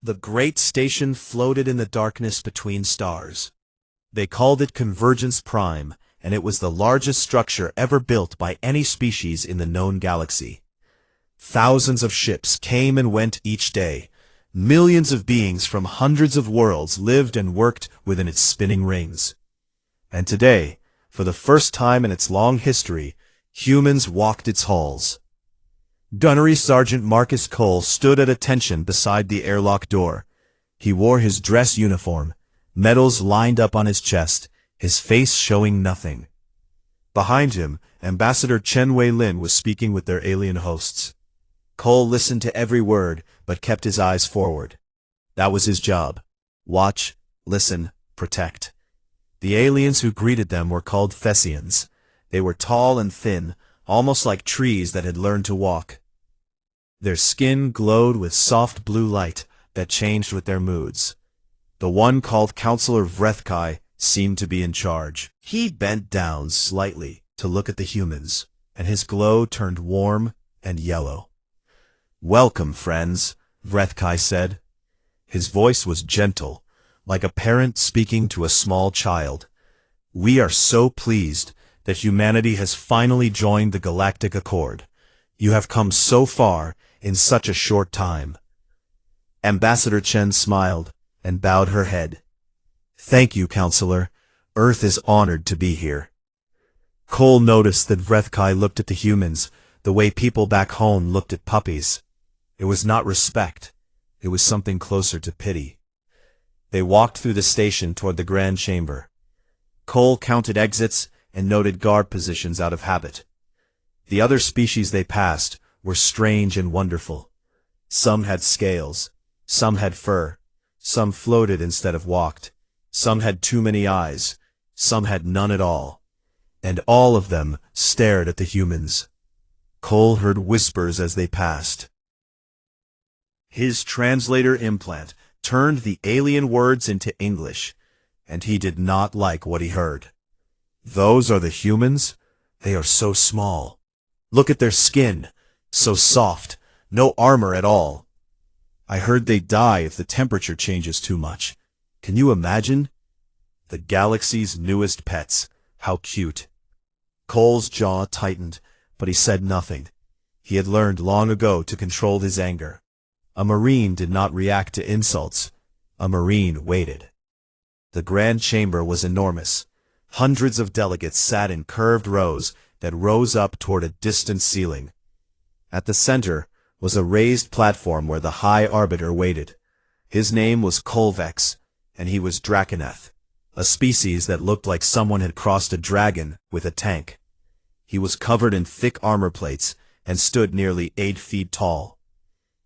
The great station floated in the darkness between stars. They called it Convergence Prime, and it was the largest structure ever built by any species in the known galaxy. Thousands of ships came and went each day. Millions of beings from hundreds of worlds lived and worked within its spinning rings. And today, for the first time in its long history, humans walked its halls. Gunnery Sergeant Marcus Cole stood at attention beside the airlock door. He wore his dress uniform, medals lined up on his chest, his face showing nothing. Behind him, Ambassador Chen Wei-Lin was speaking with their alien hosts. Cole listened to every word, but kept his eyes forward. That was his job. Watch, listen, protect. The aliens who greeted them were called Thessians. They were tall and thin, almost like trees that had learned to walk. Their skin glowed with soft blue light that changed with their moods. The one called Counselor Vrethkai seemed to be in charge. He bent down slightly to look at the humans, and his glow turned warm and yellow. "Welcome, friends," Vrethkai said. His voice was gentle, like a parent speaking to a small child. "We are so pleased that humanity has finally joined the Galactic Accord. You have come so far in such a short time." Ambassador Chen smiled and bowed her head. "Thank you, Counselor. Earth is honored to be here." Cole noticed that Vrethkai looked at the humans the way people back home looked at puppies. It was not respect. It was something closer to pity. They walked through the station toward the Grand Chamber. Cole counted exits and noted guard positions out of habit. The other species they passed were strange and wonderful. Some had scales, some had fur, some floated instead of walked, some had too many eyes, some had none at all. And all of them stared at the humans. Cole heard whispers as they passed. His translator implant turned the alien words into English, and he did not like what he heard. "Those are the humans? They are so small. Look at their skin, so soft, no armor at all. I heard they die if the temperature changes too much. Can you imagine? The galaxy's newest pets, how cute." Cole's jaw tightened, but he said nothing. He had learned long ago to control his anger. A Marine did not react to insults. A Marine waited. The Grand Chamber was enormous. Hundreds of delegates sat in curved rows that rose up toward a distant ceiling. At the center was a raised platform where the High Arbiter waited. His name was Kolvex, and he was Draconeth, a species that looked like someone had crossed a dragon with a tank. He was covered in thick armor plates and stood nearly 8 feet tall.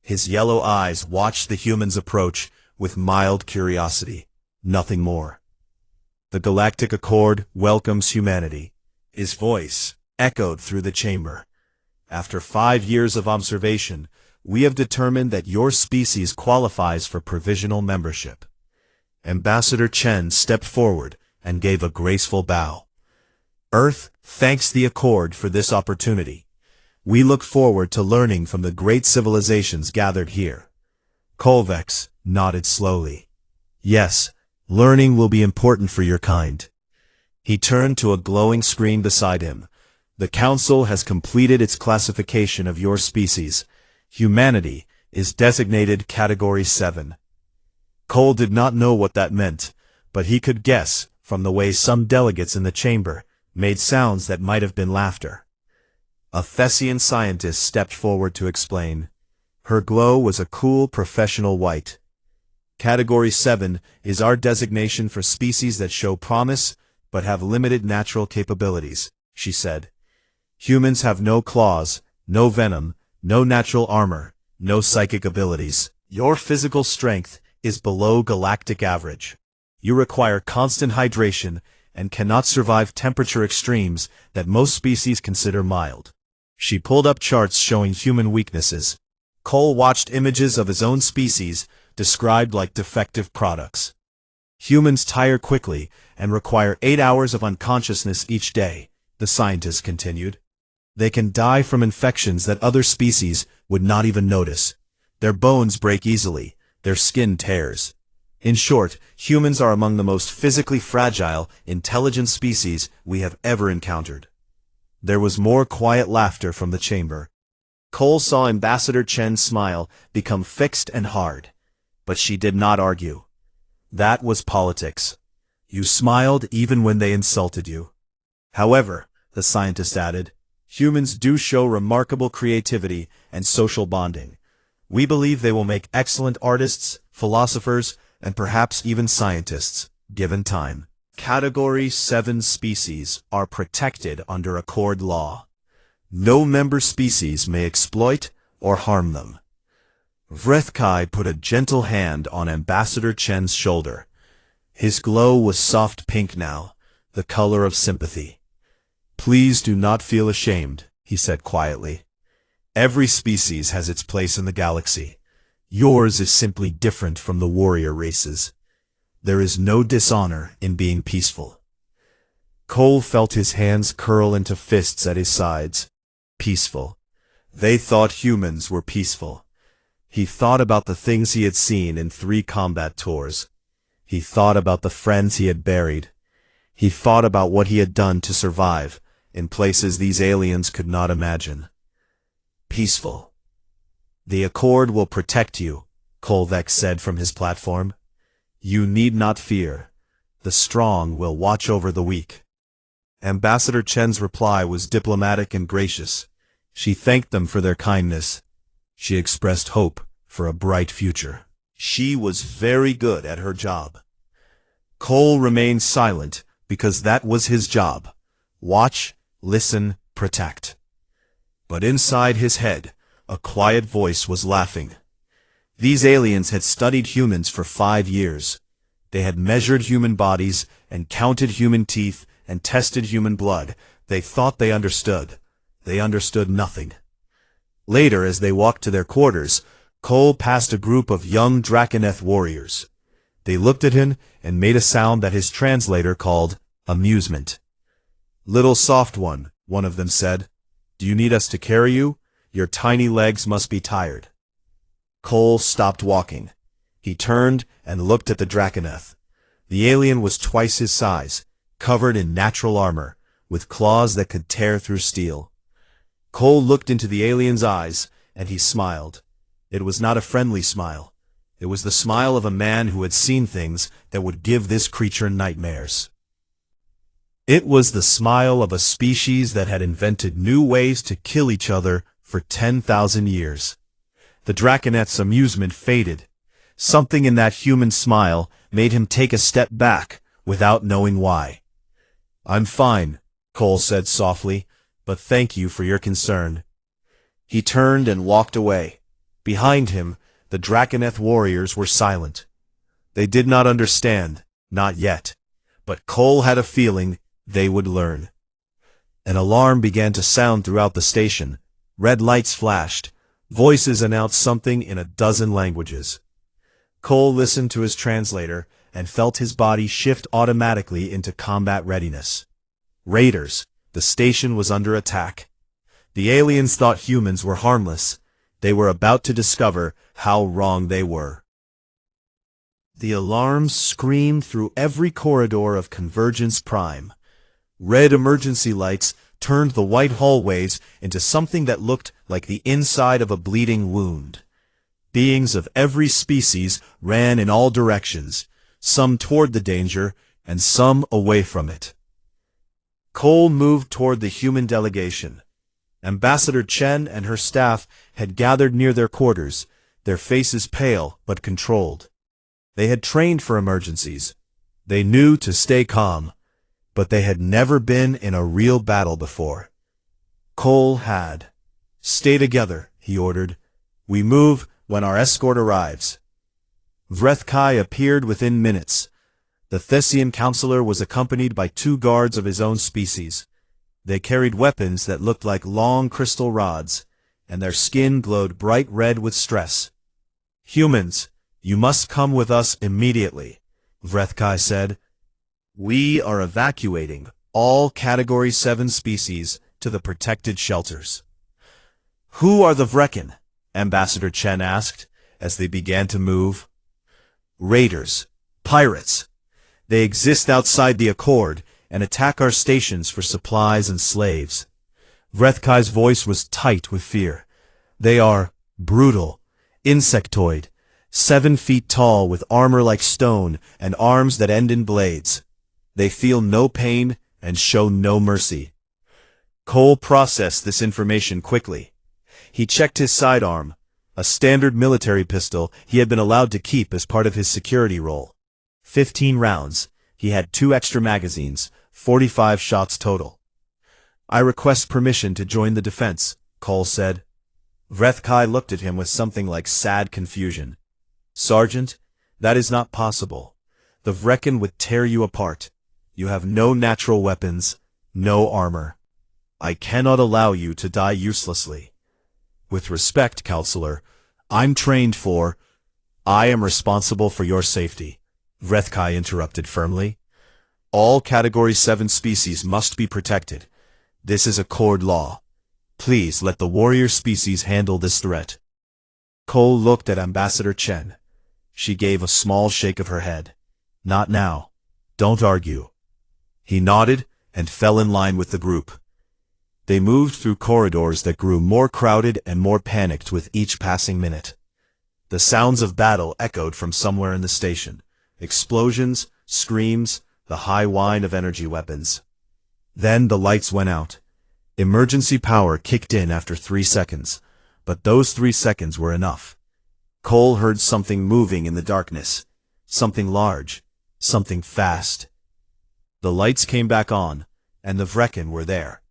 His yellow eyes watched the humans approach with mild curiosity, nothing more. "The Galactic Accord welcomes humanity." His voice echoed through the chamber. "After 5 years of observation, we have determined that your species qualifies for provisional membership." Ambassador Chen stepped forward and gave a graceful bow. "Earth thanks the Accord for this opportunity. We look forward to learning from the great civilizations gathered here." Kolvex nodded slowly. "Yes, learning will be important for your kind." He turned to a glowing screen beside him. "The Council has completed its classification of your species. Humanity is designated Category 7. Cole did not know what that meant, but he could guess from the way some delegates in the chamber made sounds that might have been laughter. A Thessian scientist stepped forward to explain. Her glow was a cool professional white. "Category 7 is our designation for species that show promise but have limited natural capabilities," she said. "Humans have no claws, no venom, no natural armor, no psychic abilities. Your physical strength is below galactic average. You require constant hydration and cannot survive temperature extremes that most species consider mild." She pulled up charts showing human weaknesses. Cole watched images of his own species described like defective products. "Humans tire quickly and require 8 hours of unconsciousness each day," the scientist continued. "They can die from infections that other species would not even notice. Their bones break easily, Their skin tears. In short, humans are among the most physically fragile, intelligent species we have ever encountered. There was more quiet laughter from the chamber. Cole saw Ambassador Chen's smile become fixed and hard. But she did not argue. That was politics. You smiled even when they insulted you. However, the scientist added, humans do show remarkable creativity and social bonding. We believe they will make excellent artists, philosophers, and perhaps even scientists, given time. Category 7 species are protected under Accord law. No member species may exploit or harm them. Vrethkai put a gentle hand on Ambassador Chen's shoulder. His glow was soft pink now, the color of sympathy. Please do not feel ashamed, he said quietly. Every species has its place in the galaxy. Yours is simply different from the warrior races. There is no dishonor in being peaceful. Cole felt his hands curl into fists at his sides. Peaceful. They thought humans were peaceful. He thought about the things he had seen in 3 combat tours. He thought about the friends he had buried. He thought about what he had done to survive in places these aliens could not imagine. Peaceful. The Accord will protect you, Kolvek said from his platform. You need not fear. The strong will watch over the weak. Ambassador Chen's reply was diplomatic and gracious. She thanked them for their kindness. She expressed hope for a bright future. She was very good at her job. Cole remained silent because that was his job. Watch, listen, protect. But inside his head, a quiet voice was laughing. These aliens had studied humans for 5 years. They had measured human bodies and counted human teeth and tested human blood. They thought they understood. They understood nothing. Later, as they walked to their quarters, Cole passed a group of young Draconeth warriors. They looked at him and made a sound that his translator called amusement. Little soft one of them said. Do you need us to carry you? Your tiny legs must be tired. Cole stopped walking. He turned and looked at the Draconeth. The alien was twice his size, covered in natural armor, with claws that could tear through steel. Cole looked into the alien's eyes, and he smiled. It was not a friendly smile. It was the smile of a man who had seen things that would give this creature nightmares. It was the smile of a species that had invented new ways to kill each other for 10,000 years. The Draconeth's amusement faded. Something in that human smile made him take a step back without knowing why. I'm fine, Cole said softly, but thank you for your concern. He turned and walked away. Behind him, the Draconeth warriors were silent. They did not understand, not yet, but Cole had a feeling they would learn. An alarm began to sound throughout the station. Red lights flashed. Voices announced something in a dozen languages. Cole listened to his translator and felt his body shift automatically into combat readiness. Raiders, the station was under attack. The aliens thought humans were harmless. They were about to discover how wrong they were. The alarms screamed through every corridor of Convergence Prime. Red emergency lights turned the white hallways into something that looked like the inside of a bleeding wound. Beings of every species ran in all directions, some toward the danger and some away from it. Cole moved toward the human delegation. Ambassador Chen and her staff had gathered near their quarters, their faces pale but controlled. They had trained for emergencies. They knew to stay calm, but they had never been in a real battle before. Cole had. Stay together, he ordered. We move when our escort arrives. Vrethkai appeared within minutes. The Thessian counselor was accompanied by 2 guards of his own species. They carried weapons that looked like long crystal rods, and their skin glowed bright red with stress. Humans, you must come with us immediately, Vrethkai said. We are evacuating all Category 7 species to the protected shelters. Who are the Vrekin? Ambassador Chen asked, as they began to move. Raiders. Pirates. They exist outside the Accord and attack our stations for supplies and slaves. Vrethkai's voice was tight with fear. They are brutal, insectoid, 7 feet tall with armor like stone and arms that end in blades. They feel no pain and show no mercy. Cole processed this information quickly. He checked his sidearm, a standard military pistol he had been allowed to keep as part of his security role. 15 rounds. He had 2 extra magazines, 45 shots total. I request permission to join the defense, Cole said. Vrethkai looked at him with something like sad confusion. Sergeant, that is not possible. The Vrekin would tear you apart. You have no natural weapons, no armor. I cannot allow you to die uselessly. With respect, Counselor, I'm trained for— I am responsible for your safety, Vrethkai interrupted firmly. All Category 7 species must be protected. This is Accord law. Please let the warrior species handle this threat. Cole looked at Ambassador Chen. She gave a small shake of her head. Not now. Don't argue. He nodded and fell in line with the group. They moved through corridors that grew more crowded and more panicked with each passing minute. The sounds of battle echoed from somewhere in the station. Explosions, screams, the high whine of energy weapons. Then the lights went out. Emergency power kicked in after 3 seconds, but those 3 seconds were enough. Cole heard something moving in the darkness. Something large. Something fast. The lights came back on, and the Vrekin were there.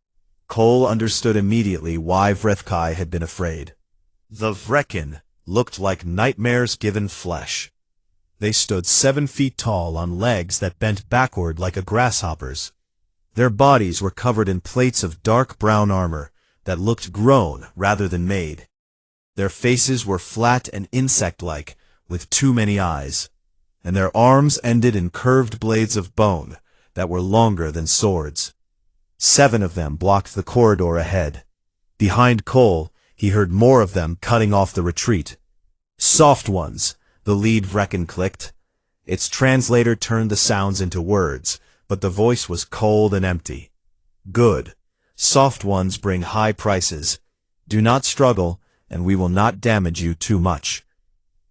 Cole understood immediately why Vrethkai had been afraid. The Vrekin looked like nightmares given flesh. They stood 7 feet tall on legs that bent backward like a grasshopper's. Their bodies were covered in plates of dark brown armor that looked grown rather than made. Their faces were flat and insect-like, with too many eyes, and their arms ended in curved blades of bone that were longer than swords. 7 of them blocked the corridor ahead. Behind Cole, he heard more of them cutting off the retreat. Soft ones, the lead Vrekin clicked. Its translator turned the sounds into words, but the voice was cold and empty. Good. Soft ones bring high prices. Do not struggle, and we will not damage you too much.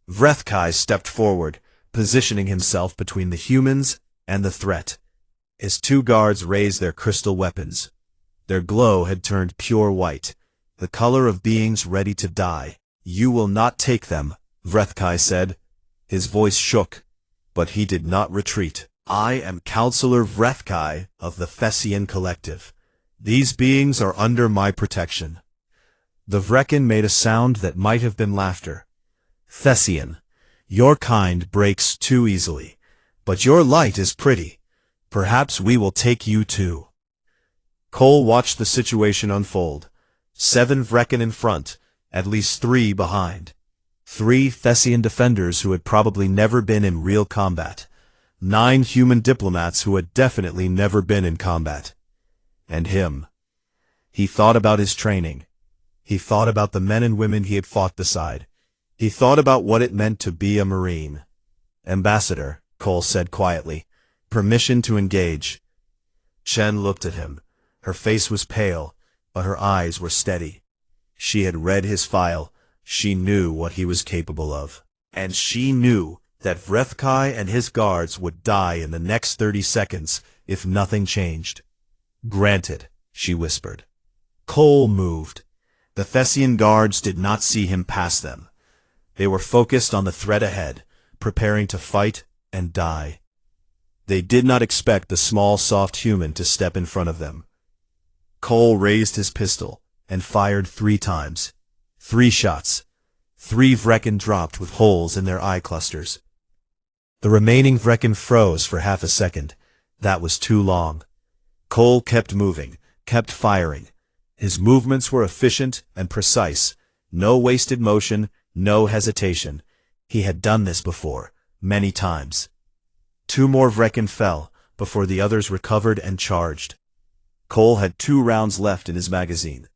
Vrethkai stepped forward, positioning himself between the humans and the threat. His 2 guards raised their crystal weapons. Their glow had turned pure white, the color of beings ready to die. You will not take them, Vrethkai said. His voice shook, but he did not retreat. I am Counselor Vrethkai of the Thessian Collective. These beings are under my protection. The Vrekin made a sound that might have been laughter. Thessian, your kind breaks too easily, but your light is pretty. Perhaps we will take you too. Cole watched the situation unfold. 7 Vrekin in front, at least 3 behind. 3 Thessian defenders who had probably never been in real combat. 9 human diplomats who had definitely never been in combat. And him. He thought about his training. He thought about the men and women he had fought beside. He thought about what it meant to be a Marine. Ambassador, Cole said quietly. Permission to engage. Chen looked at him. Her face was pale, but her eyes were steady. She had read his file. She knew what he was capable of. And she knew that Vrethkai and his guards would die in the next 30 seconds if nothing changed. Granted, she whispered. Cole moved. The Thessian guards did not see him pass them. They were focused on the threat ahead, preparing to fight and die. They did not expect the small, soft human to step in front of them. Cole raised his pistol and fired 3 times. 3 shots. 3 Vrekin dropped with holes in their eye clusters. The remaining Vrekin froze for half a second. That was too long. Cole kept moving, kept firing. His movements were efficient and precise. No wasted motion, no hesitation. He had done this before, many times. 2 more Vrekin fell before the others recovered and charged. Cole had 2 rounds left in his magazine.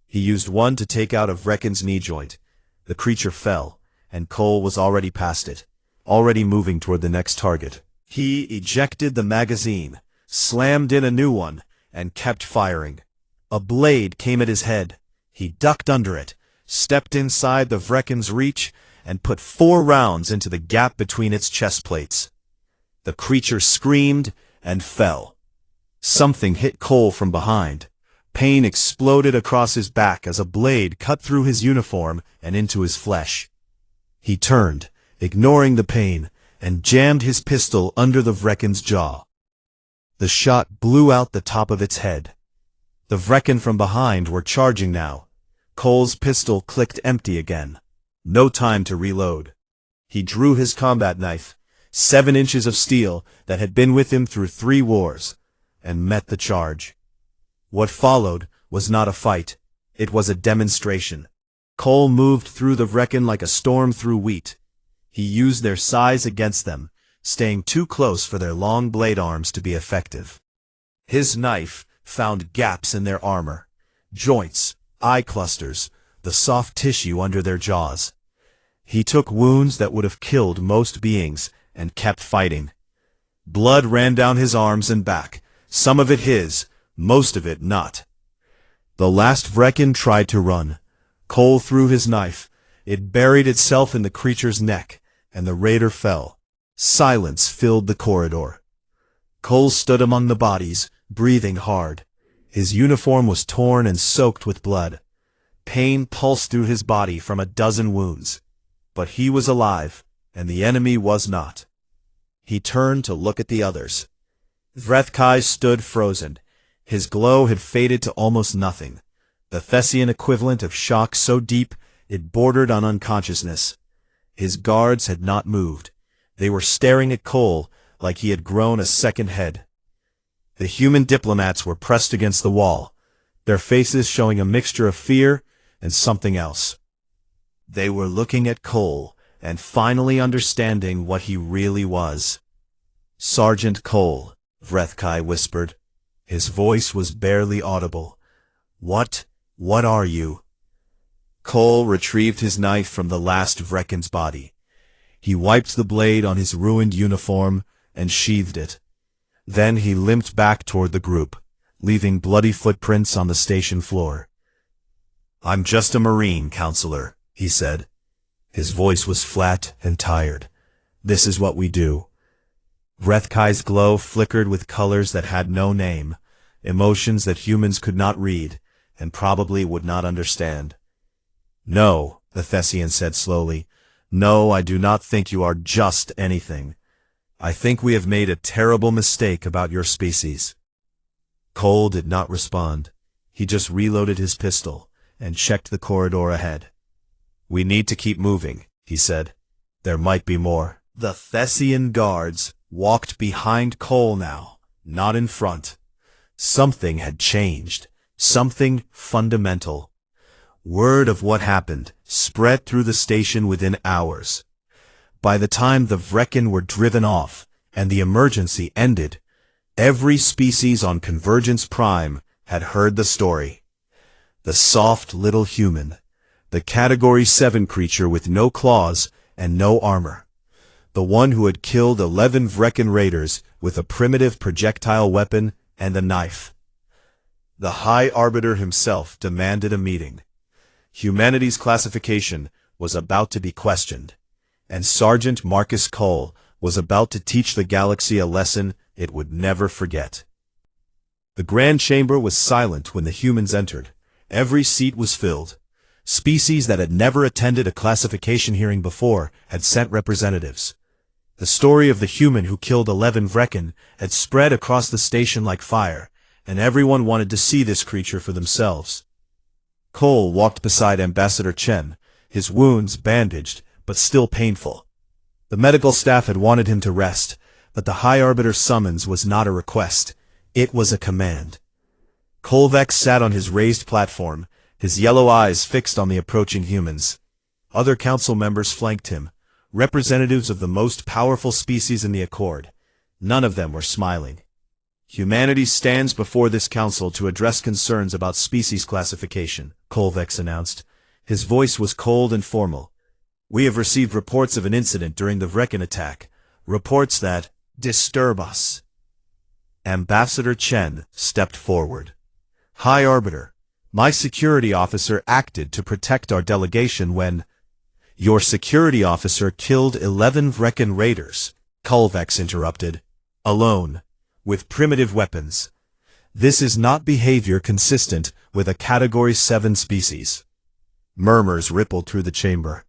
He used one to take out a Vrekin's knee joint. The creature fell, and Cole was already past it. already moving toward the next target. He ejected the magazine, slammed in a new one, and kept firing. A blade came at his head. He ducked under it, stepped inside the Vrekken's reach, and put 4 rounds into the gap between its chest plates. The creature screamed and fell. Something hit Cole from behind. Pain exploded across his back as a blade cut through his uniform and into his flesh. He turned, ignoring the pain, and jammed his pistol under the Vrekken's jaw. The shot blew out the top of its head. The Vrekken from behind were charging now. Cole's pistol clicked empty again. No time to reload. He drew his combat knife, 7 inches of steel that had been with him through 3 wars, and met the charge. What followed was not a fight. It was a demonstration. Cole moved through the Vrekken like a storm through wheat. He used their size against them, staying too close for their long blade arms to be effective. His knife found gaps in their armor, joints, eye clusters, the soft tissue under their jaws. He took wounds that would have killed most beings and kept fighting. Blood ran down his arms and back, some of it his, most of it not. The last Vrekken tried to run. Cole threw his knife. It buried itself in the creature's neck, and the raider fell. Silence filled the corridor. Cole stood among the bodies, breathing hard. His uniform was torn and soaked with blood. Pain pulsed through his body from a dozen wounds. But he was alive, and the enemy was not. He turned to look at the others. Vrethkai stood frozen. His glow had faded to almost nothing, the Thessian equivalent of shock so deep it bordered on unconsciousness. His guards had not moved. They were staring at Cole like he had grown a second head. The human diplomats were pressed against the wall, their faces showing a mixture of fear and something else. They were looking at Cole and finally understanding what he really was. "Sergeant Cole," Vrethkai whispered. His voice was barely audible. What are you?" Cole retrieved his knife from the last Vrekken's body. He wiped the blade on his ruined uniform and sheathed it. Then he limped back toward the group, leaving bloody footprints on the station floor. "I'm just a Marine, Counselor," he said. His voice was flat and tired. "This is what we do." Vrethkai's glow flickered with colors that had no name, emotions that humans could not read, and probably would not understand. "No," the Thessian said slowly. "No, I do not think you are just anything. I think we have made a terrible mistake about your species." Cole did not respond. He just reloaded his pistol and checked the corridor ahead. "We need to keep moving," he said. "There might be more." The Thessian guards walked behind Cole now, not in front. Something had changed, something fundamental. Word of what happened spread through the station within hours. By the time the Vrekken were driven off and the emergency ended, every species on Convergence Prime had heard the story. The soft little human, the Category 7 creature with no claws and no armor, the one who had killed 11 Vrekken raiders with a primitive projectile weapon and a knife. The High Arbiter himself demanded a meeting. Humanity's classification was about to be questioned, and Sergeant Marcus Cole was about to teach the galaxy a lesson it would never forget. The Grand Chamber was silent when the humans entered. Every seat was filled. Species that had never attended a classification hearing before had sent representatives. The story of the human who killed 11 Vrekken had spread across the station like fire, and everyone wanted to see this creature for themselves. Cole walked beside Ambassador Chen, his wounds bandaged, but still painful. The medical staff had wanted him to rest, but the High Arbiter's summons was not a request. It was a command. Kolvek sat on his raised platform, his yellow eyes fixed on the approaching humans. Other council members flanked him, representatives of the most powerful species in the Accord. None of them were smiling. "Humanity stands before this council to address concerns about species classification," Kolvex announced. His voice was cold and formal. We have received reports of an incident during the Vrecken attack, reports that disturb us. Ambassador Chen stepped forward. High Arbiter, my security officer acted to protect our delegation when your security officer killed 11 Vrecken raiders, Kulvex interrupted. Alone, with primitive weapons. This is not behavior consistent with a Category 7 species. Murmurs rippled through the chamber.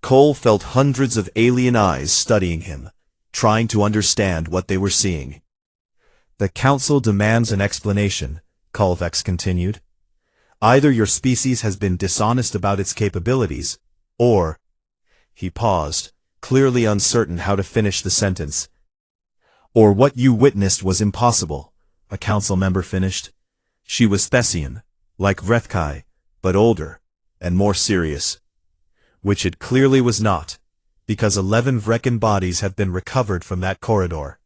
Cole felt hundreds of alien eyes studying him, trying to understand what they were seeing. The Council demands an explanation, Kulvex continued. Either your species has been dishonest about its capabilities, or... He paused, clearly uncertain how to finish the sentence. Or what you witnessed was impossible, a council member finished. She was Thessian, like Vrethkai, but older, and more serious. Which it clearly was not, because 11 Vrecken bodies have been recovered from that corridor.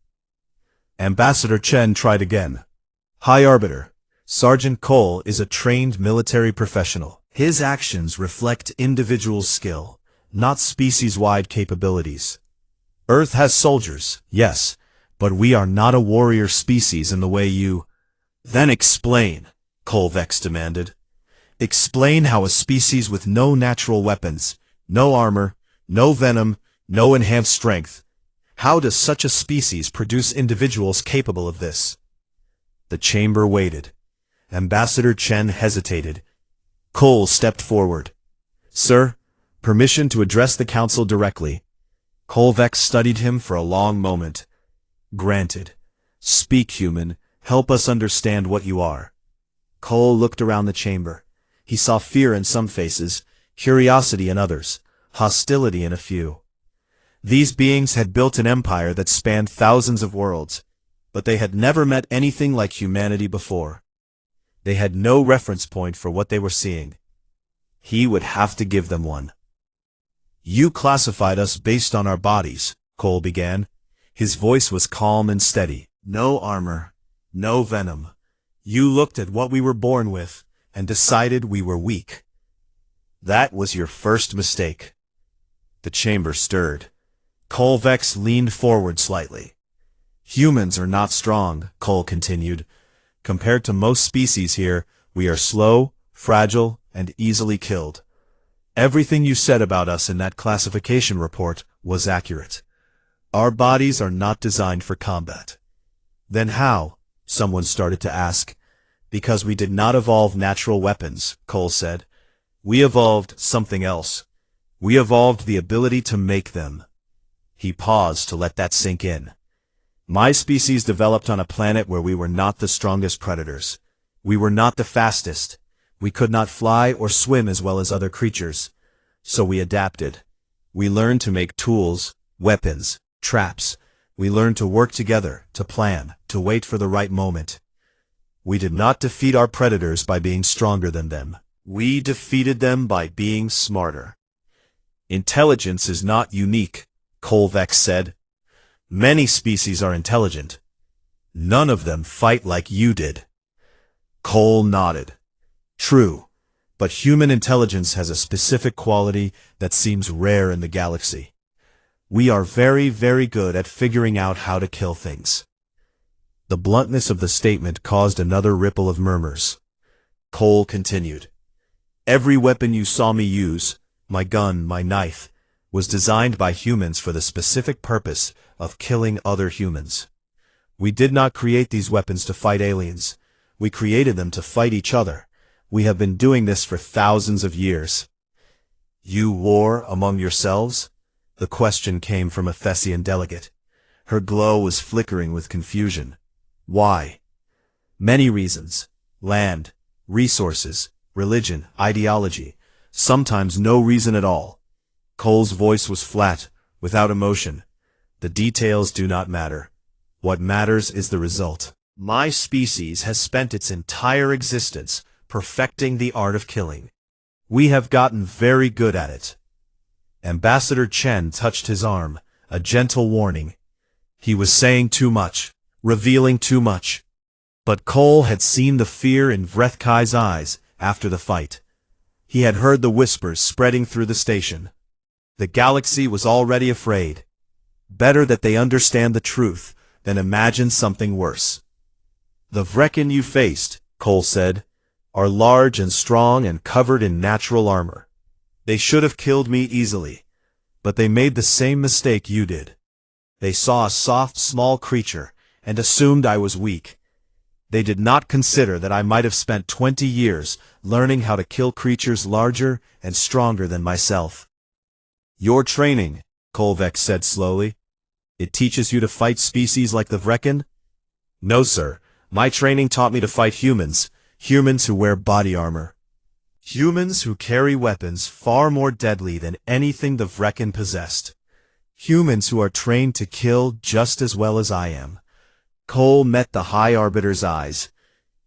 Ambassador Chen tried again. High Arbiter, Sergeant Cole is a trained military professional. His actions reflect individual skill, not species-wide capabilities. Earth has soldiers, yes, but we are not a warrior species in the way you... Then explain, Kulvex demanded. Explain how a species with no natural weapons, no armor, no venom, no enhanced strength. How does such a species produce individuals capable of this? The chamber waited. Ambassador Chen hesitated. Cole stepped forward. Sir, permission to address the council directly. Kulvex studied him for a long moment. Granted. Speak, human. Help us understand what you are. Cole looked around the chamber. He saw fear in some faces, curiosity in others, hostility in a few. These beings had built an empire that spanned thousands of worlds, but they had never met anything like humanity before. They had no reference point for what they were seeing. He would have to give them one. You classified us based on our bodies, Cole began. His voice was calm and steady. No armor, no venom. You looked at what we were born with and decided we were weak. That was your first mistake. The chamber stirred. Kulvex leaned forward slightly. Humans are not strong, Cole continued. Compared to most species here, we are slow, fragile, and easily killed. Everything you said about us in that classification report was accurate. Our bodies are not designed for combat. Then how? Someone started to ask. Because we did not evolve natural weapons, Cole said. We evolved something else. We evolved the ability to make them. He paused to let that sink in. My species developed on a planet where we were not the strongest predators. We were not the fastest. We could not fly or swim as well as other creatures. So we adapted. We learned to make tools, weapons, traps. We learned to work together, to plan, to wait for the right moment. We did not defeat our predators by being stronger than them. We defeated them by being smarter. Intelligence is not unique, Kulvex said. Many species are intelligent. None of them fight like you did. Cole nodded. True, but human intelligence has a specific quality that seems rare in the galaxy. We are very, very good at figuring out how to kill things. The bluntness of the statement caused another ripple of murmurs. Cole continued. Every weapon you saw me use, my gun, my knife, was designed by humans for the specific purpose of killing other humans. We did not create these weapons to fight aliens. We created them to fight each other. We have been doing this for thousands of years. You war among yourselves? The question came from a Thessian delegate. Her glow was flickering with confusion. Why? Many reasons. Land, resources, religion, ideology. Sometimes no reason at all. Cole's voice was flat, without emotion. The details do not matter. What matters is the result. My species has spent its entire existence perfecting the art of killing. We have gotten very good at it. Ambassador Chen touched his arm, a gentle warning. He was saying too much, revealing too much. But Cole had seen the fear in Vrethkai's eyes after the fight. He had heard the whispers spreading through the station. The galaxy was already afraid. Better that they understand the truth than imagine something worse. The Vrekin you faced, Cole said, are large and strong and covered in natural armor. They should have killed me easily, but they made the same mistake you did. They saw a soft, small creature and assumed I was weak. They did not consider that I might have spent 20 years learning how to kill creatures larger and stronger than myself. Your training, Kolvek said slowly. It teaches you to fight species like the Vrekin? No, sir. My training taught me to fight humans who wear body armor. Humans who carry weapons far more deadly than anything the Vrekin possessed. Humans who are trained to kill just as well as I am. Cole met the High Arbiter's eyes.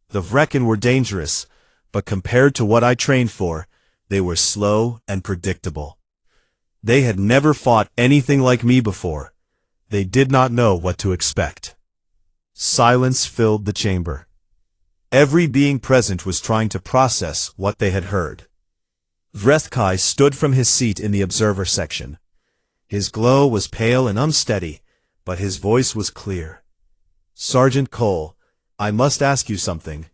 The Vrekin were dangerous, but compared to what I trained for, they were slow and predictable. They had never fought anything like me before. They did not know what to expect. Silence filled the chamber. Every being present was trying to process what they had heard. Vrethkai stood from his seat in the observer section. His glow was pale and unsteady, but his voice was clear. Sergeant Cole, I must ask you something.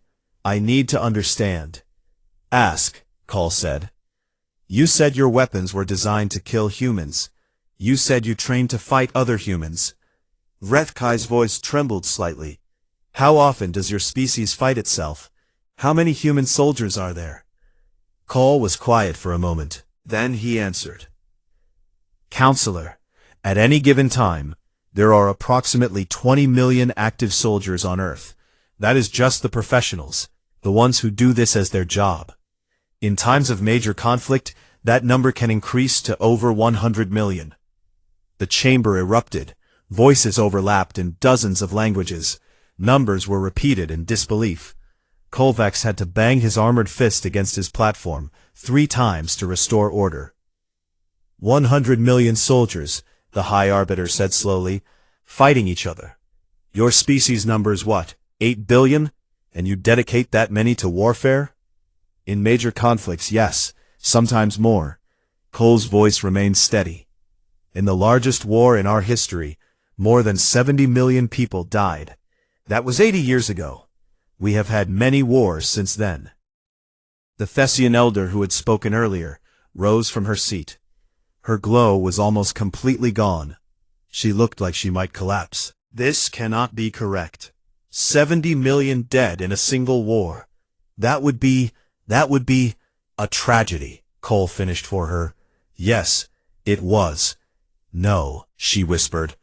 I need to understand. Ask, Cole said. You said your weapons were designed to kill humans. You said you trained to fight other humans. Vrethkai's voice trembled slightly. How often does your species fight itself? How many human soldiers are there? Cole was quiet for a moment. Then he answered. Counselor, at any given time, there are approximately 20 million active soldiers on Earth. That is just the professionals, the ones who do this as their job. In times of major conflict, that number can increase to over 100 million. The chamber erupted. Voices overlapped in dozens of languages. Numbers were repeated in disbelief. Kolvax had to bang his armored fist against his platform 3 times to restore order. 100 million soldiers, the High Arbiter said slowly, fighting each other. Your species numbers what, 8 billion? And you dedicate that many to warfare? In major conflicts, yes, sometimes more. Cole's voice remained steady. In the largest war in our history, more than 70 million people died. That was 80 years ago. We have had many wars since then. The Thessian elder who had spoken earlier rose from her seat. Her glow was almost completely gone. She looked like she might collapse. This cannot be correct. 70 million dead in a single war. That would be a tragedy, Cole finished for her. Yes, it was. No, she whispered.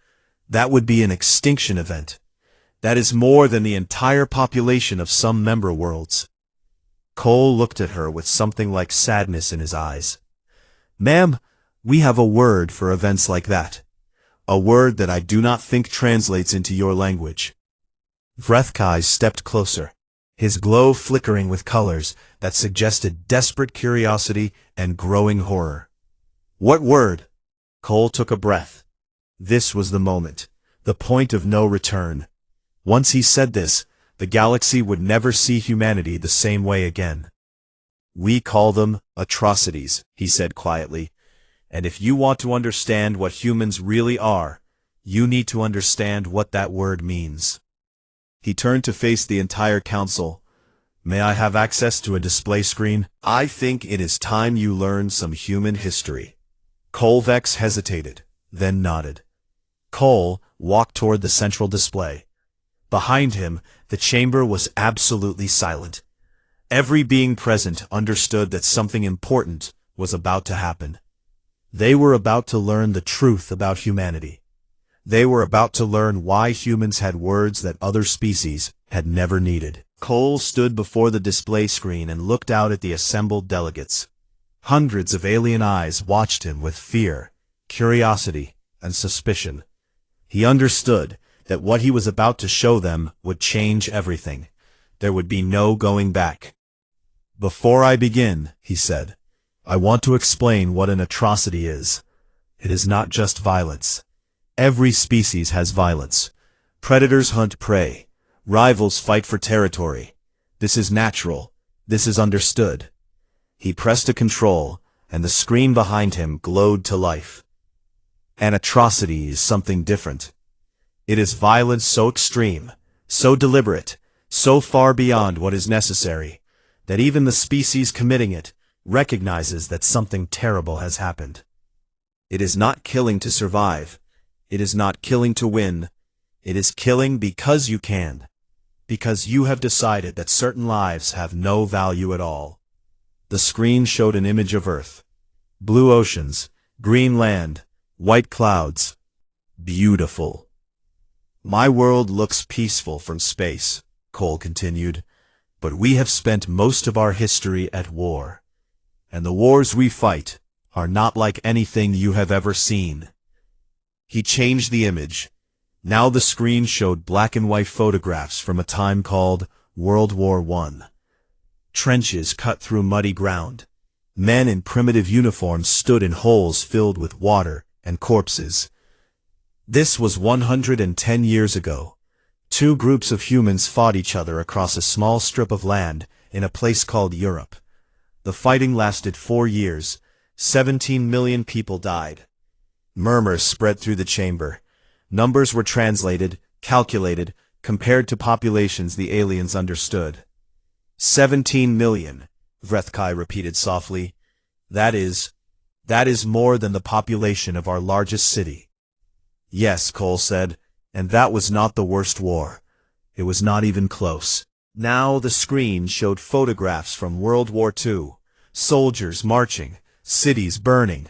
That would be an extinction event. That is more than the entire population of some member worlds. Cole looked at her with something like sadness in his eyes. Ma'am, we have a word for events like that. A word that I do not think translates into your language. Vrethkai stepped closer, his glow flickering with colors that suggested desperate curiosity and growing horror. What word? Cole took a breath. This was the moment, the point of no return. Once he said this, the galaxy would never see humanity the same way again. We call them atrocities, he said quietly. And if you want to understand what humans really are, you need to understand what that word means. He turned to face the entire council. May I have access to a display screen? I think it is time you learn some human history. Kolvex hesitated, then nodded. Cole walked toward the central display. Behind him, the chamber was absolutely silent. Every being present understood that something important was about to happen. They were about to learn the truth about humanity. They were about to learn why humans had words that other species had never needed. Cole stood before the display screen and looked out at the assembled delegates. Hundreds of alien eyes watched him with fear, curiosity, and suspicion. He understood that what he was about to show them would change everything. There would be no going back. Before I begin, he said, I want to explain what an atrocity is. It is not just violence. Every species has violence. Predators hunt prey. Rivals fight for territory. This is natural. This is understood. He pressed a control, and the screen behind him glowed to life. An atrocity is something different. It is violence so extreme, so deliberate, so far beyond what is necessary, that even the species committing it recognizes that something terrible has happened. It is not killing to survive. It is not killing to win. It is killing because you can. Because you have decided that certain lives have no value at all. The screen showed an image of Earth. Blue oceans, green land, white clouds. Beautiful. My world looks peaceful from space, Cole continued, but we have spent most of our history at war. And the wars we fight are not like anything you have ever seen. He changed the image. Now the screen showed black and white photographs from a time called World War I. Trenches cut through muddy ground. Men in primitive uniforms stood in holes filled with water and corpses. This was 110 years ago. Two groups of humans fought each other across a small strip of land in a place called Europe. The fighting lasted 4 years. 17 million people died. Murmurs spread through the chamber. Numbers were translated, calculated, compared to populations the aliens understood. 17 million, Vrethkai repeated softly. That is more than the population of our largest city. Yes, Cole said, and that was not the worst war. It was not even close. Now the screen showed photographs from World War II, soldiers marching, cities burning,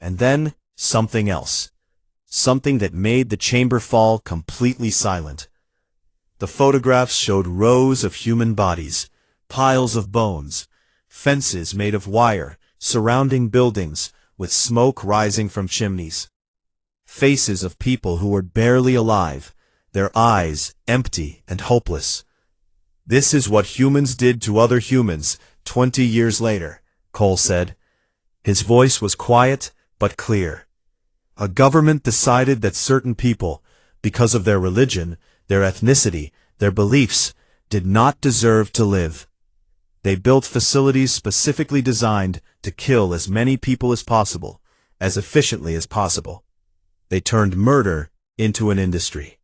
and then something else. Something that made the chamber fall completely silent. The photographs showed rows of human bodies, piles of bones, fences made of wire, surrounding buildings, with smoke rising from chimneys. Faces of people who were barely alive, their eyes empty and hopeless. This is what humans did to other humans 20 years later, Cole said. His voice was quiet but clear. A government decided that certain people, because of their religion, their ethnicity, their beliefs, did not deserve to live. They built facilities specifically designed to kill as many people as possible, as efficiently as possible. They turned murder into an industry.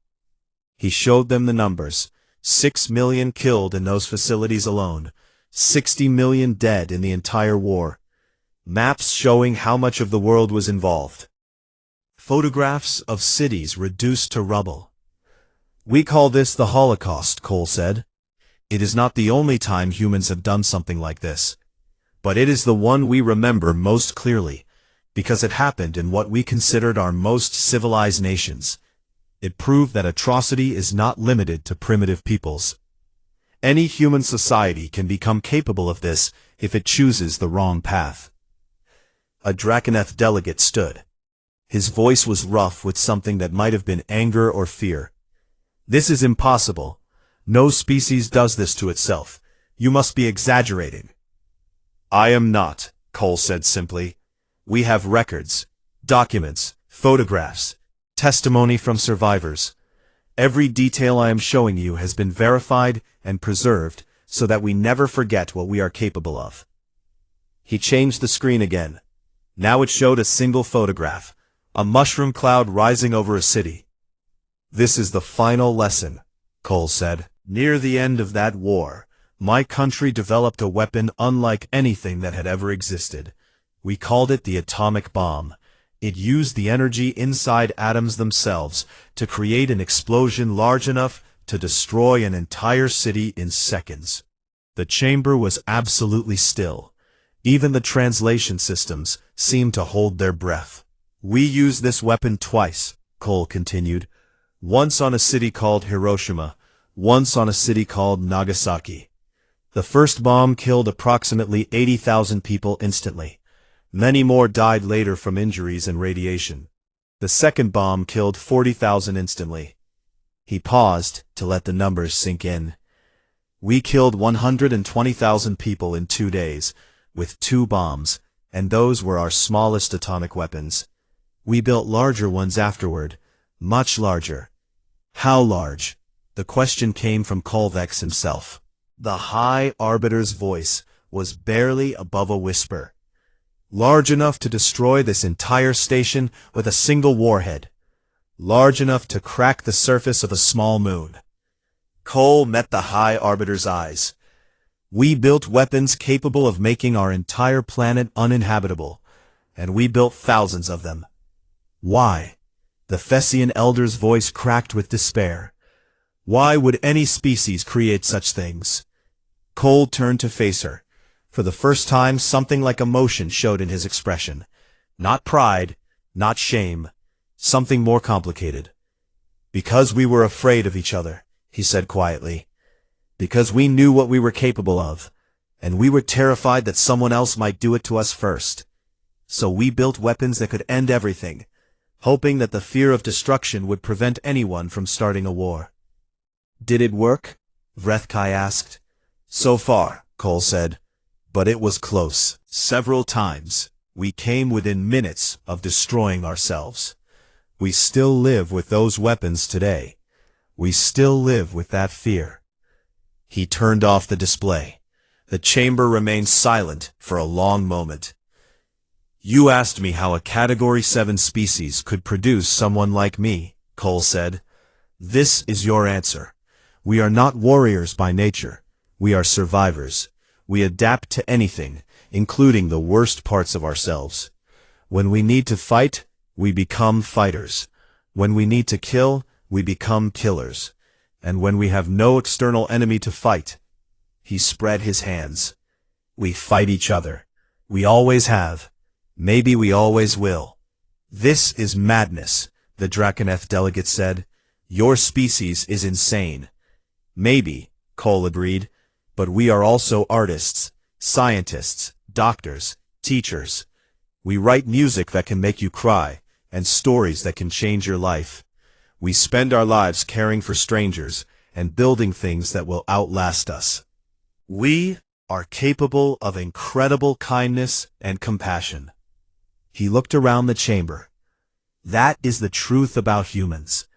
He showed them the numbers. 6 million killed in those facilities alone. 60 million dead in the entire war. Maps showing how much of the world was involved. Photographs of cities reduced to rubble. We call this the Holocaust, Cole said. It is not the only time humans have done something like this. But it is the one we remember most clearly, because it happened in what we considered our most civilized nations. It proved that atrocity is not limited to primitive peoples. Any human society can become capable of this if it chooses the wrong path. A Draconeth delegate stood. His voice was rough with something that might have been anger or fear. This is impossible. No species does this to itself. You must be exaggerating. I am not, Cole said simply. We have records, documents, photographs, testimony from survivors. Every detail I am showing you has been verified and preserved so that we never forget what we are capable of. He changed the screen again. Now it showed a single photograph, a mushroom cloud rising over a city. This is the final lesson, Cole said. Near the end of that war, my country developed a weapon unlike anything that had ever existed. We called it the atomic bomb. It used the energy inside atoms themselves to create an explosion large enough to destroy an entire city in seconds. The chamber was absolutely still. Even the translation systems seemed to hold their breath. We used this weapon twice, Cole continued. Once on a city called Hiroshima, once on a city called Nagasaki. The first bomb killed approximately 80,000 people instantly. Many more died later from injuries and radiation. The second bomb killed 40,000 instantly. He paused to let the numbers sink in. We killed 120,000 people in 2 days, with 2 bombs, and those were our smallest atomic weapons. We built larger ones afterward, much larger. How large? The question came from Kolvex himself. The High Arbiter's voice was barely above a whisper. Large enough to destroy this entire station with a single warhead. Large enough to crack the surface of a small moon. Cole met the High Arbiter's eyes. We built weapons capable of making our entire planet uninhabitable, and we built thousands of them. Why? The Thessian elder's voice cracked with despair. Why would any species create such things? Cole turned to face her. For the first time, something like emotion showed in his expression. Not pride, not shame, something more complicated. Because we were afraid of each other, he said quietly. Because we knew what we were capable of, and we were terrified that someone else might do it to us first. So we built weapons that could end everything, hoping that the fear of destruction would prevent anyone from starting a war. Did it work? Vrethkai asked. So far, Cole said. But it was close. Several times, we came within minutes of destroying ourselves. We still live with those weapons today. We still live with that fear. He turned off the display. The chamber remained silent for a long moment. You asked me how a Category 7 species could produce someone like me, Cole said. This is your answer. We are not warriors by nature. We are survivors. We adapt to anything, including the worst parts of ourselves. When we need to fight, we become fighters. When we need to kill, we become killers. And when we have no external enemy to fight, he spread his hands. We fight each other. We always have. Maybe we always will. This is madness, the Draconeth delegate said. Your species is insane. Maybe, Cole agreed. But we are also artists, scientists, doctors, teachers. We write music that can make you cry, and stories that can change your life. We spend our lives caring for strangers and building things that will outlast us. We are capable of incredible kindness and compassion. He looked around the chamber. That is the truth about humans.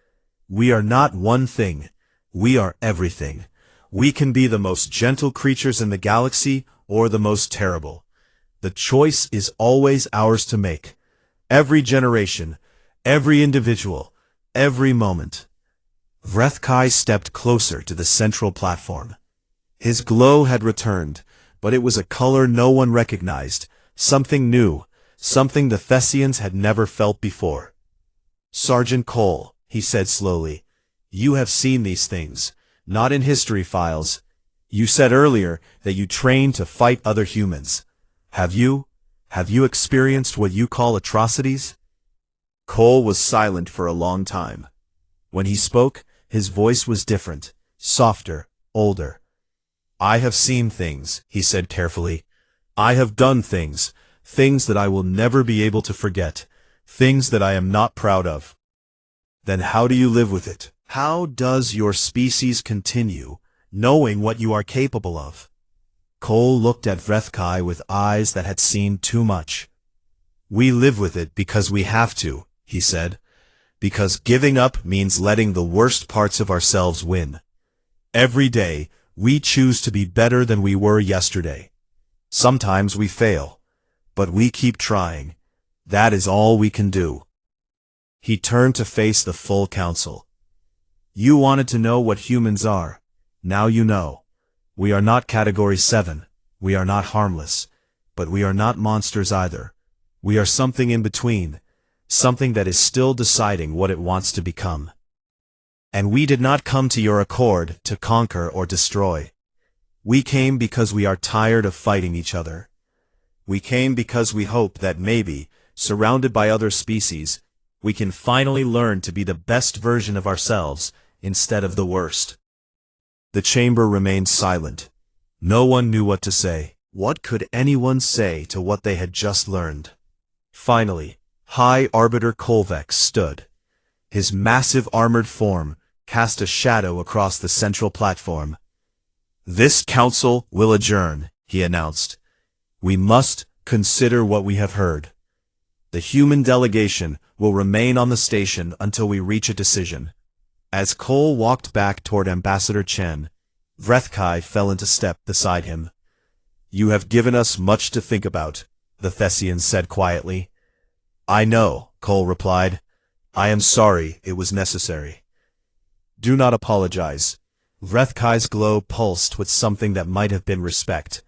We are not one thing. We are everything. We can be the most gentle creatures in the galaxy or the most terrible. The choice is always ours to make. Every generation, every individual, every moment. Vrethkai stepped closer to the central platform. His glow had returned, but it was a color no one recognized, something new, something the Thessians had never felt before. Sergeant Cole, he said slowly, you have seen these things. Not in history files. You said earlier that you trained to fight other humans. Have you? Have you experienced what you call atrocities? Cole was silent for a long time. When he spoke, his voice was different, softer, older. I have seen things, he said carefully. I have done things, things that I will never be able to forget, things that I am not proud of. Then how do you live with it? How does your species continue, knowing what you are capable of? Cole looked at Vrethkai with eyes that had seen too much. We live with it because we have to, he said. Because giving up means letting the worst parts of ourselves win. Every day, we choose to be better than we were yesterday. Sometimes we fail, but we keep trying. That is all we can do. He turned to face the full council. You wanted to know what humans are. Now you know. We are not Category 7. We are not harmless. But we are not monsters either. We are something in between. Something that is still deciding what it wants to become. And we did not come to your accord to conquer or destroy. We came because we are tired of fighting each other. We came because we hope that maybe, surrounded by other species, we can finally learn to be the best version of ourselves, instead of the worst. The chamber remained silent. No one knew what to say. What could anyone say to what they had just learned? Finally, High Arbiter Kolvex stood. His massive armored form cast a shadow across the central platform. This council will adjourn, he announced. We must consider what we have heard. The human delegation will remain on the station until we reach a decision. As Cole walked back toward Ambassador Chen, Vrethkai fell into step beside him. You have given us much to think about, the Thessians said quietly. I know, Cole replied. I am sorry it was necessary. Do not apologize. Vrethkai's glow pulsed with something that might have been respect.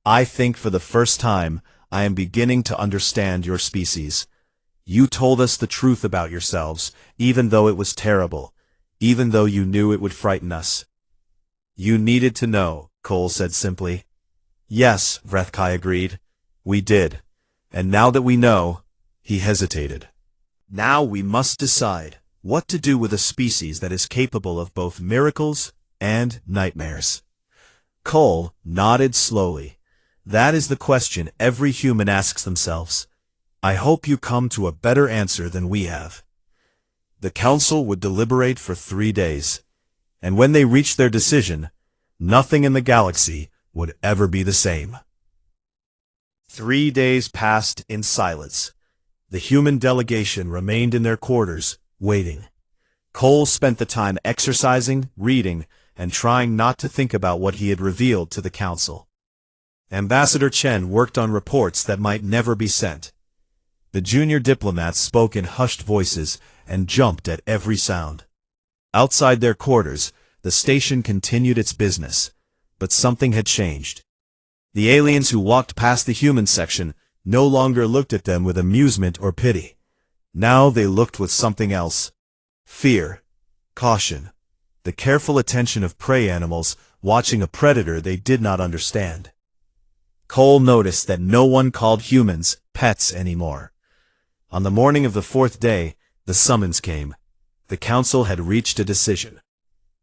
I think for the first time, I am beginning to understand your species. You told us the truth about yourselves, even though it was terrible, even though you knew it would frighten us. You needed to know, Cole said simply. Yes, Vrethkai agreed. We did. And now that we know, he hesitated. Now we must decide what to do with a species that is capable of both miracles and nightmares. Cole nodded slowly. That is the question every human asks themselves. I hope you come to a better answer than we have. The council would deliberate for 3 days, and when they reached their decision, nothing in the galaxy would ever be the same. 3 days passed in silence. The human delegation remained in their quarters, waiting. Cole spent the time exercising, reading, and trying not to think about what he had revealed to the council. Ambassador Chen worked on reports that might never be sent. The junior diplomats spoke in hushed voices and jumped at every sound. Outside their quarters, the station continued its business, but something had changed. The aliens who walked past the human section no longer looked at them with amusement or pity. Now they looked with something else. Fear, caution, the careful attention of prey animals watching a predator they did not understand. Cole noticed that no one called humans pets anymore. On the morning of the 4th day, the summons came. The council had reached a decision.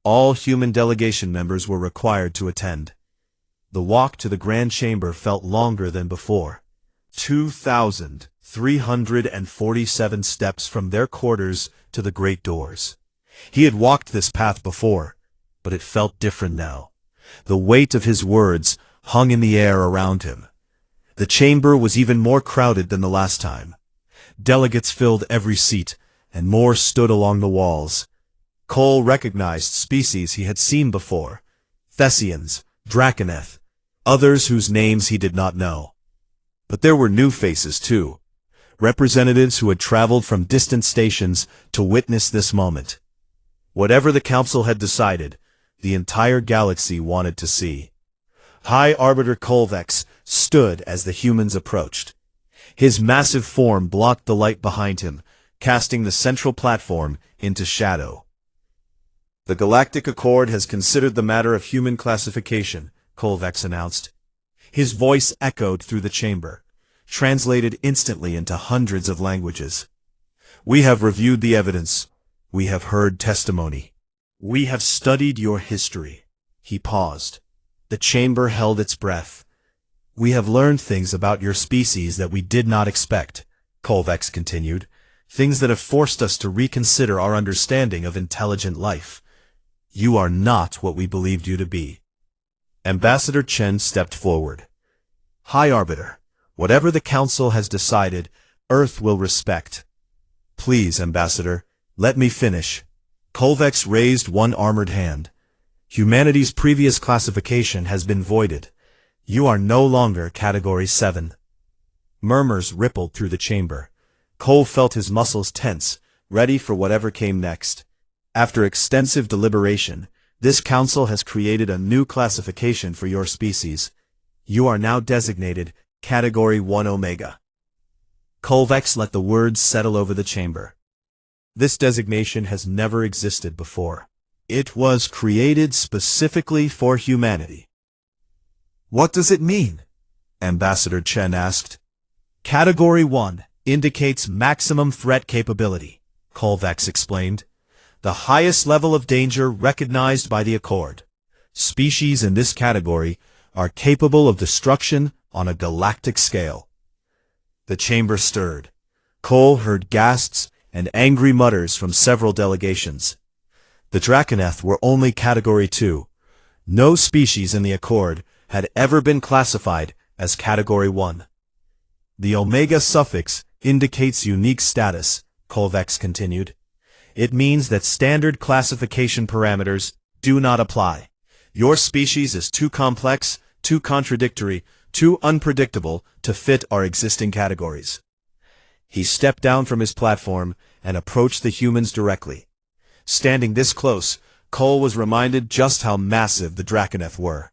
All human delegation members were required to attend. The walk to the Grand Chamber felt longer than before. 2,347 steps from their quarters to the great doors. He had walked this path before, but it felt different now. The weight of his words hung in the air around him. The chamber was even more crowded than the last time. Delegates filled every seat, and more stood along the walls. Cole recognized species he had seen before. Thessians, Draconeth, others whose names he did not know. But there were new faces too. Representatives who had traveled from distant stations to witness this moment. Whatever the council had decided, the entire galaxy wanted to see. High Arbiter Kolvex stood as the humans approached. His massive form blocked the light behind him, casting the central platform into shadow. The Galactic Accord has considered the matter of human classification, Kolvex announced. His voice echoed through the chamber, translated instantly into hundreds of languages. We have reviewed the evidence. We have heard testimony. We have studied your history. He paused. The chamber held its breath. We have learned things about your species that we did not expect, Kolvex continued, things that have forced us to reconsider our understanding of intelligent life. You are not what we believed you to be. Ambassador Chen stepped forward. High Arbiter, whatever the Council has decided, Earth will respect. Please, Ambassador, let me finish. Kolvex raised one armored hand. Humanity's previous classification has been voided. You are no longer Category 7. Murmurs rippled through the chamber. Cole felt his muscles tense, ready for whatever came next. After extensive deliberation, this council has created a new classification for your species. You are now designated Category 1 Omega. Kolvex let the words settle over the chamber. This designation has never existed before. It was created specifically for humanity. What does it mean? Ambassador Chen asked. Category 1 indicates maximum threat capability, Kolvex explained. The highest level of danger recognized by the Accord. Species in this category are capable of destruction on a galactic scale. The chamber stirred. Cole heard gasps and angry mutters from several delegations. The Draconeth were only Category 2. No species in the Accord had ever been classified as Category 1. The Omega suffix indicates unique status, Kolvex continued. It means that standard classification parameters do not apply. Your species is too complex, too contradictory, too unpredictable to fit our existing categories. He stepped down from his platform and approached the humans directly. Standing this close, Cole was reminded just how massive the Draconeth were.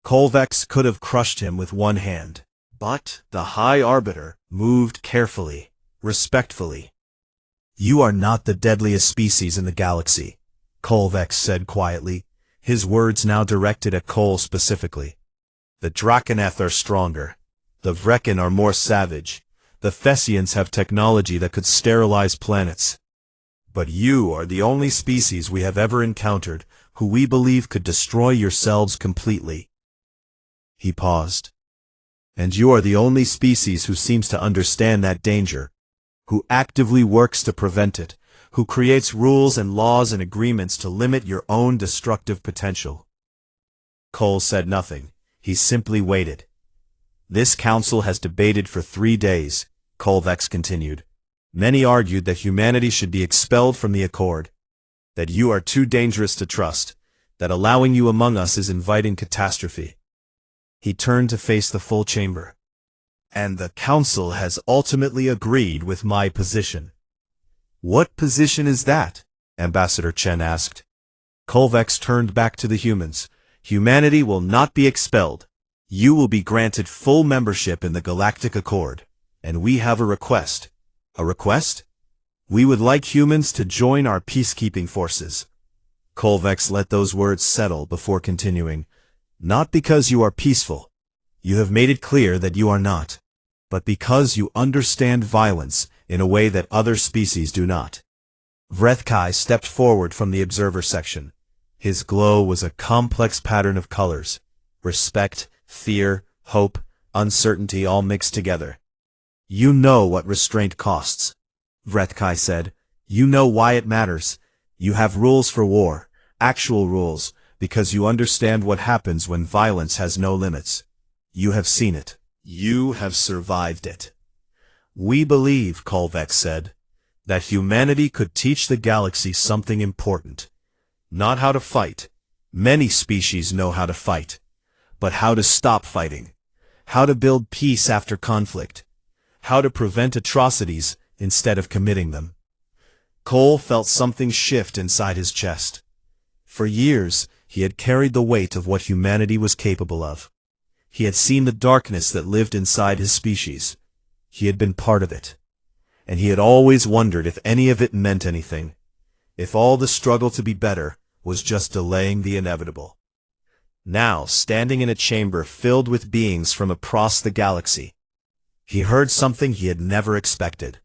Kolvex could have crushed him with one hand. But the High Arbiter moved carefully, respectfully. "You are not the deadliest species in the galaxy," Kolvex said quietly, his words now directed at Cole specifically. "The Draconeth are stronger. The Vrekin are more savage. The Thessians have technology that could sterilize planets. But you are the only species we have ever encountered who we believe could destroy yourselves completely." He paused. "And you are the only species who seems to understand that danger, who actively works to prevent it, who creates rules and laws and agreements to limit your own destructive potential." Cole said nothing. He simply waited. "This council has debated for 3 days," Kolvex continued. "Many argued that humanity should be expelled from the Accord, that you are too dangerous to trust, that allowing you among us is inviting catastrophe." He turned to face the full chamber. "And the council has ultimately agreed with my position." "What position is that?" Ambassador Chen asked. Kolvex turned back to the humans. "Humanity will not be expelled. You will be granted full membership in the Galactic Accord. And we have a request." "A request?" "We would like humans to join our peacekeeping forces." Kolvex let those words settle before continuing. "Not because you are peaceful. You have made it clear that you are not. But because you understand violence in a way that other species do not." Vrethkai stepped forward from the observer section. His glow was a complex pattern of colors. Respect, fear, hope, uncertainty all mixed together. "You know what restraint costs," Vrethkai said. "You know why it matters. You have rules for war, actual rules, because you understand what happens when violence has no limits. You have seen it. You have survived it." "We believe," Kolvex said, "that humanity could teach the galaxy something important. Not how to fight. Many species know how to fight. But how to stop fighting. How to build peace after conflict. How to prevent atrocities instead of committing them." Cole felt something shift inside his chest. For years, he had carried the weight of what humanity was capable of. He had seen the darkness that lived inside his species. He had been part of it. And he had always wondered if any of it meant anything. If all the struggle to be better was just delaying the inevitable. Now, standing in a chamber filled with beings from across the galaxy, he heard something he had never expected.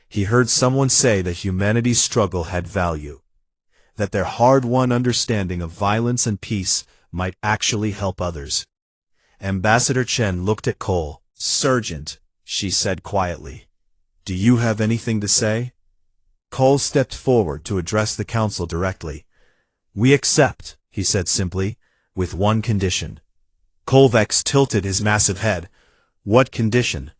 He heard someone say that humanity's struggle had value. That their hard-won understanding of violence and peace might actually help others. Ambassador Chen looked at Cole. "Sergeant," she said quietly, "do you have anything to say?" Cole stepped forward to address the council directly. "We accept," he said simply, "with one condition." Kolvex tilted his massive head. "What condition?"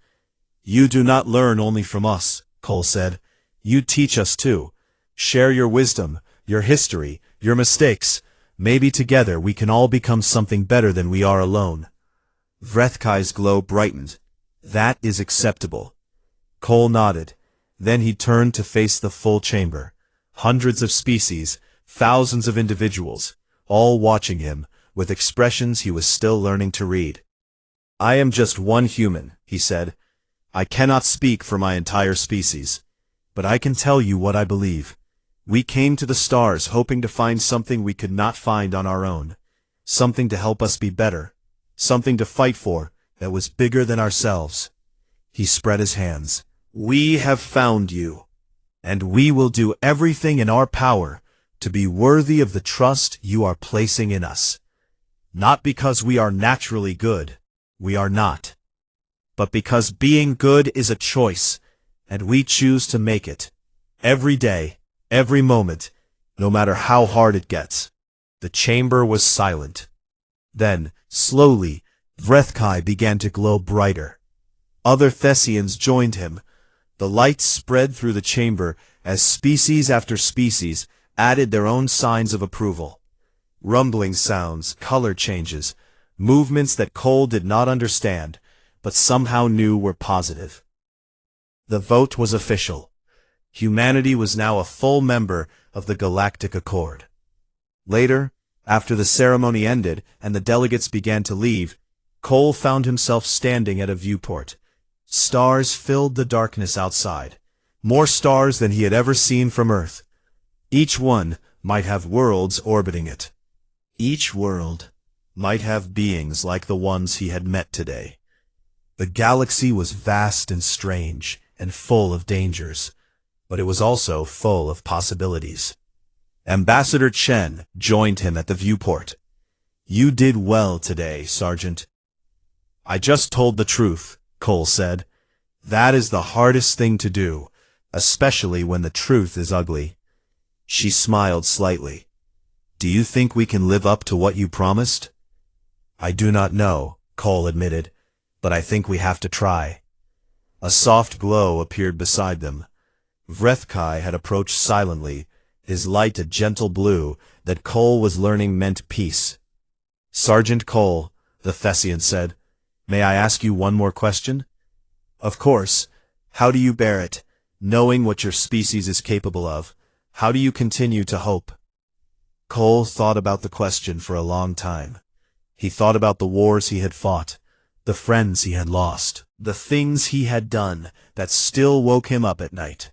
"You do not learn only from us," Cole said. "You teach us too. Share your wisdom, your history, your mistakes. Maybe together we can all become something better than we are alone." Vrethkai's glow brightened. "That is acceptable." Cole nodded. Then he turned to face the full chamber. Hundreds of species, thousands of individuals, all watching him, with expressions he was still learning to read. "I am just one human," he said. "I cannot speak for my entire species. But I can tell you what I believe. We came to the stars hoping to find something we could not find on our own. Something to help us be better. Something to fight for that was bigger than ourselves." He spread his hands. "We have found you. And we will do everything in our power to be worthy of the trust you are placing in us. Not because we are naturally good. We are not. But because being good is a choice, and we choose to make it. Every day, every moment, no matter how hard it gets." The chamber was silent. Then, slowly, Vrethkai began to glow brighter. Other Thessians joined him. The light spread through the chamber as species after species added their own signs of approval. Rumbling sounds, color changes, movements that Cole did not understand, but somehow knew were positive. The vote was official. Humanity was now a full member of the Galactic Accord. Later, after the ceremony ended and the delegates began to leave, Cole found himself standing at a viewport. Stars filled the darkness outside, more stars than he had ever seen from Earth. Each one might have worlds orbiting it. Each world might have beings like the ones he had met today. The galaxy was vast and strange and full of dangers, but it was also full of possibilities. Ambassador Chen joined him at the viewport. "You did well today, Sergeant." "I just told the truth," Cole said. "That is the hardest thing to do, especially when the truth is ugly." She smiled slightly. "Do you think we can live up to what you promised?" "I do not know," Cole admitted, "but I think we have to try." A soft glow appeared beside them. Vrethkai had approached silently, his light a gentle blue that Cole was learning meant peace. "Sergeant Cole," the Thessian said, "may I ask you one more question?" "Of course. How do you bear it, knowing what your species is capable of? How do you continue to hope?" Cole thought about the question for a long time. He thought about the wars he had fought, the friends he had lost, the things he had done that still woke him up at night.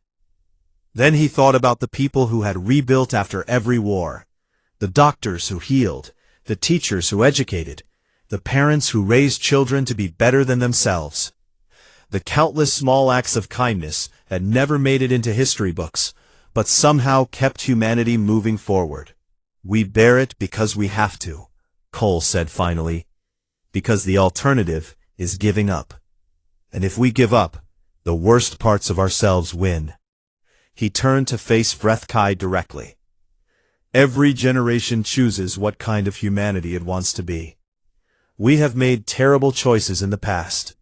Then he thought about the people who had rebuilt after every war, the doctors who healed, the teachers who educated, the parents who raised children to be better than themselves. The countless small acts of kindness that never made it into history books, but somehow kept humanity moving forward. "We bear it because we have to," Cole said finally, "because the alternative is giving up. And if we give up, the worst parts of ourselves win." He turned to face Vrethkai directly. "Every generation chooses what kind of humanity it wants to be. We have made terrible choices in the past,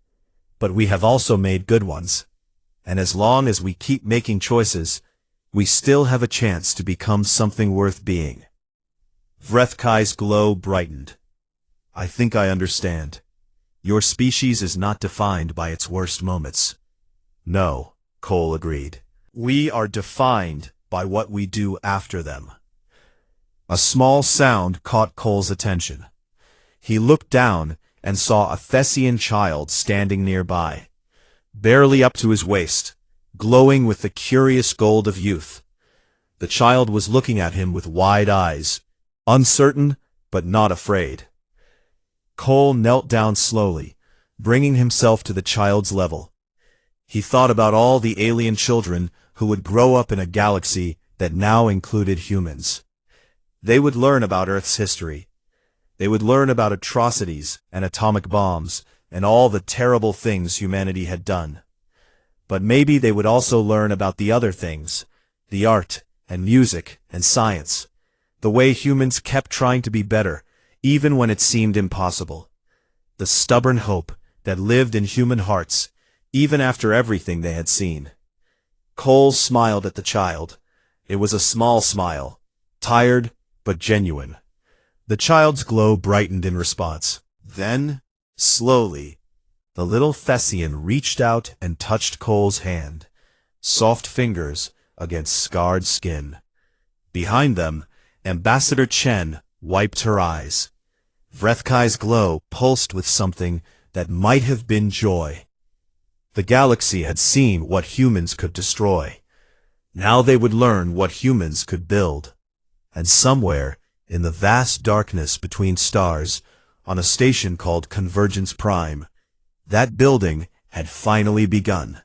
but we have also made good ones. And as long as we keep making choices, we still have a chance to become something worth being." Vrethkai's glow brightened. "I think I understand. Your species is not defined by its worst moments." "No," Cole agreed. "We are defined by what we do after them." A small sound caught Cole's attention. He looked down and saw a Thessian child standing nearby, barely up to his waist, glowing with the curious gold of youth. The child was looking at him with wide eyes, uncertain but not afraid. Cole knelt down slowly, bringing himself to the child's level. He thought about all the alien children who would grow up in a galaxy that now included humans. They would learn about Earth's history. They would learn about atrocities and atomic bombs and all the terrible things humanity had done. But maybe they would also learn about the other things, the art and music and science, the way humans kept trying to be better, even when it seemed impossible. The stubborn hope that lived in human hearts, even after everything they had seen. Cole smiled at the child. It was a small smile, tired but genuine. The child's glow brightened in response. Then, slowly, the little Thessian reached out and touched Cole's hand, soft fingers against scarred skin. Behind them, Ambassador Chen wiped her eyes. Vrethkai's glow pulsed with something that might have been joy. The galaxy had seen what humans could destroy. Now they would learn what humans could build. And somewhere, in the vast darkness between stars, on a station called Convergence Prime, that building had finally begun.